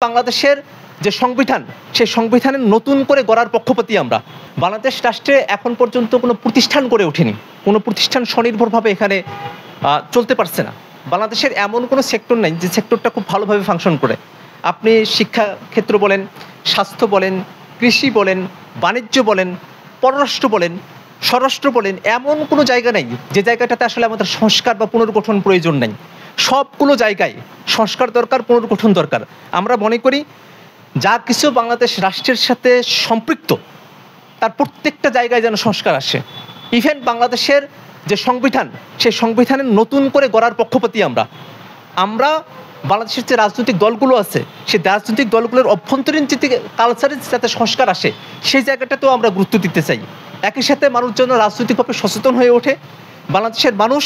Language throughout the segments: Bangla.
বাংলাদেশের যে সংবিধান সেই সংবিধানের নতুন করে গড়ার পক্ষপাতী আমরা। বাংলাদেশ রাষ্ট্রে এখন পর্যন্ত কোনো প্রতিষ্ঠান গড়ে ওঠেনি, কোনো প্রতিষ্ঠান স্বনির্ভরভাবে এখানে চলতে পারছে না। বাংলাদেশের এমন কোনো সেক্টর নাই যে সেক্টরটা খুব ভালোভাবে ফাংশন করে। আপনি শিক্ষা ক্ষেত্র বলেন, স্বাস্থ্য বলেন, কৃষি বলেন, বাণিজ্য বলেন, পররাষ্ট্র বলেন, স্বরাষ্ট্র বলেন, এমন কোনো জায়গা নেই যে জায়গাটাতে আসলে আমাদের সংস্কার বা পুনর্গঠন প্রয়োজন নেই। সবগুলো জায়গায় সংস্কার দরকার, পুনর্গঠন দরকার। আমরা মনে করি যা কিছু বাংলাদেশ রাষ্ট্রের সাথে সম্পৃক্ত তার প্রত্যেকটা জায়গায় যেন সংস্কার আসে। ইভেন বাংলাদেশের যে সংবিধান সেই সংবিধানের নতুন করে গড়ার পক্ষপাতী আমরা বাংলাদেশের যে রাজনৈতিক দলগুলো আছে সেই রাজনৈতিক দলগুলোর অভ্যন্তরীণ যে কালচারের যাতে সংস্কার আসে সেই জায়গাটাতেও আমরা গুরুত্ব দিতে চাই। একই সাথে মানুষ যেন রাজনৈতিকভাবে সচেতন হয়ে ওঠে। বাংলাদেশের মানুষ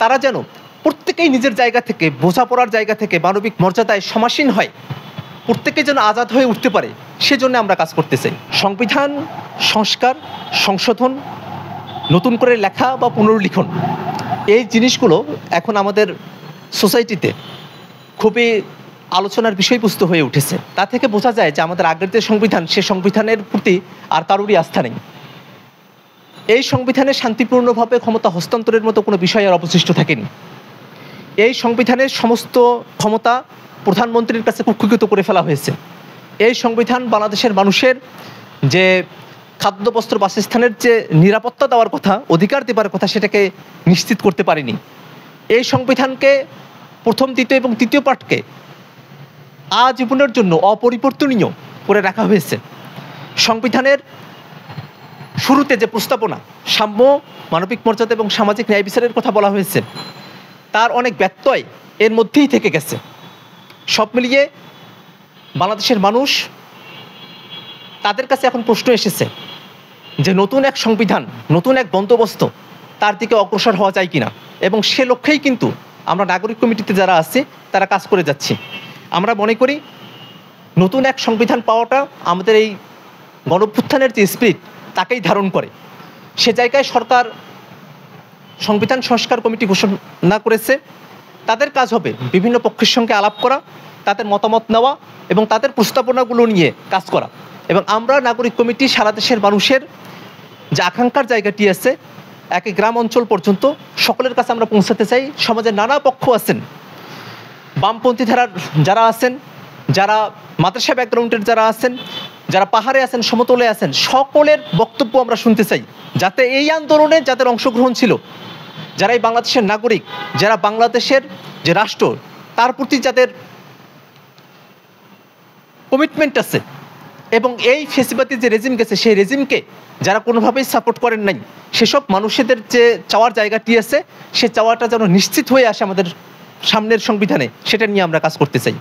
তারা যেন প্রত্যেকেই নিজের জায়গা থেকে, বোঝাপড়ার জায়গা থেকে মানবিক মর্যাদায় সমাসীন হয়, প্রত্যেকে যেন আজাদ হয়ে উঠতে পারে, সেজন্য আমরা কাজ করতে চাই। সংবিধান সংস্কার, সংশোধন, নতুন করে লেখা বা পুনর্লিখন, এই জিনিসগুলো এখন আমাদের সোসাইটিতে খুবই আলোচনার বিষয়বস্তু হয়ে উঠেছে। তা থেকে বোঝা যায় যে আমাদের আগের যে সংবিধান সে সংবিধানের প্রতি আর কারোরই আস্থা নেই। এই সংবিধানে শান্তিপূর্ণভাবে ক্ষমতা হস্তান্তরের মতো কোনো বিষয় আর অবশিষ্ট থাকেনি। এই সংবিধানের সমস্ত ক্ষমতা প্রধানমন্ত্রীর কাছে কুক্ষিগত করে ফেলা হয়েছে। এই সংবিধান বাংলাদেশের মানুষের যে খাদ্য, বস্ত্র, বাসস্থানের যে নিরাপত্তা দেওয়ার কথা, অধিকার দেওয়ার কথা, সেটাকে নিশ্চিত করতে পারেনি। এই সংবিধানকে প্রথম, দ্বিতীয় এবং তৃতীয় পার্টকে আজীবনের জন্য অপরিবর্তনীয় করে রাখা হয়েছে। সংবিধানের শুরুতে যে প্রস্তাবনা, সাম্য, মানবিক মর্যাদা এবং সামাজিক ন্যায় বিচারের কথা বলা হয়েছে, তার অনেক ব্যত্যয় এর মধ্যেই থেকে গেছে। সব মিলিয়ে বাংলাদেশের মানুষ, তাদের কাছে এখন প্রশ্ন এসেছে যে নতুন এক সংবিধান, নতুন এক বন্দোবস্ত, তার দিকে অগ্রসর হওয়া যায় কিনা। এবং সে লক্ষ্যেই কিন্তু আমরা নাগরিক কমিটিতে যারা আছি তারা কাজ করে যাচ্ছি। আমরা মনে করি নতুন এক সংবিধান পাওয়াটা আমাদের এই গণঅভ্যুত্থানের যে স্পিরিট তাকেই ধারণ করে। সে জায়গায় সরকার সংবিধান সংস্কার কমিটি ঘোষণা করেছে। তাদের কাজ হবে বিভিন্ন পক্ষের সঙ্গে আলাপ করা, তাদের মতামত নেওয়া এবং তাদের প্রস্তাবনাগুলো নিয়ে কাজ করা। এবং আমরা নাগরিক কমিটি সারা দেশের মানুষের যে আকাঙ্ক্ষার জায়গাটি আছে, একে গ্রাম অঞ্চল পর্যন্ত সকলের কাছে আমরা পৌঁছাতে চাই। সমাজের নানা পক্ষ আছেন, বামপন্থী ধারার যারা আছেন, যারা মাদ্রাসা ব্যাকগ্রাউন্ডের যারা আছেন, যারা পাহাড়ে আছেন, সমতলে আছেন, সকলের বক্তব্য আমরা শুনতে চাই, যাতে এই আন্দোলনে যাদের অংশগ্রহণ ছিল, যারা এই বাংলাদেশের নাগরিক, যারা বাংলাদেশের যে রাষ্ট্র তার প্রতি যাদের কমিটমেন্ট আছে, এবং এই ফেসিবাদী যে রেজিম গেছে সেই রেজিমকে যারা কোনোভাবেই সাপোর্ট করেন নাই, সেসব মানুষদের যে চাওয়ার জায়গাটি আছে সে চাওয়াটা যেন নিশ্চিত হয়ে আসে আমাদের সামনের সংবিধানে, সেটা নিয়ে আমরা কাজ করতে চাই।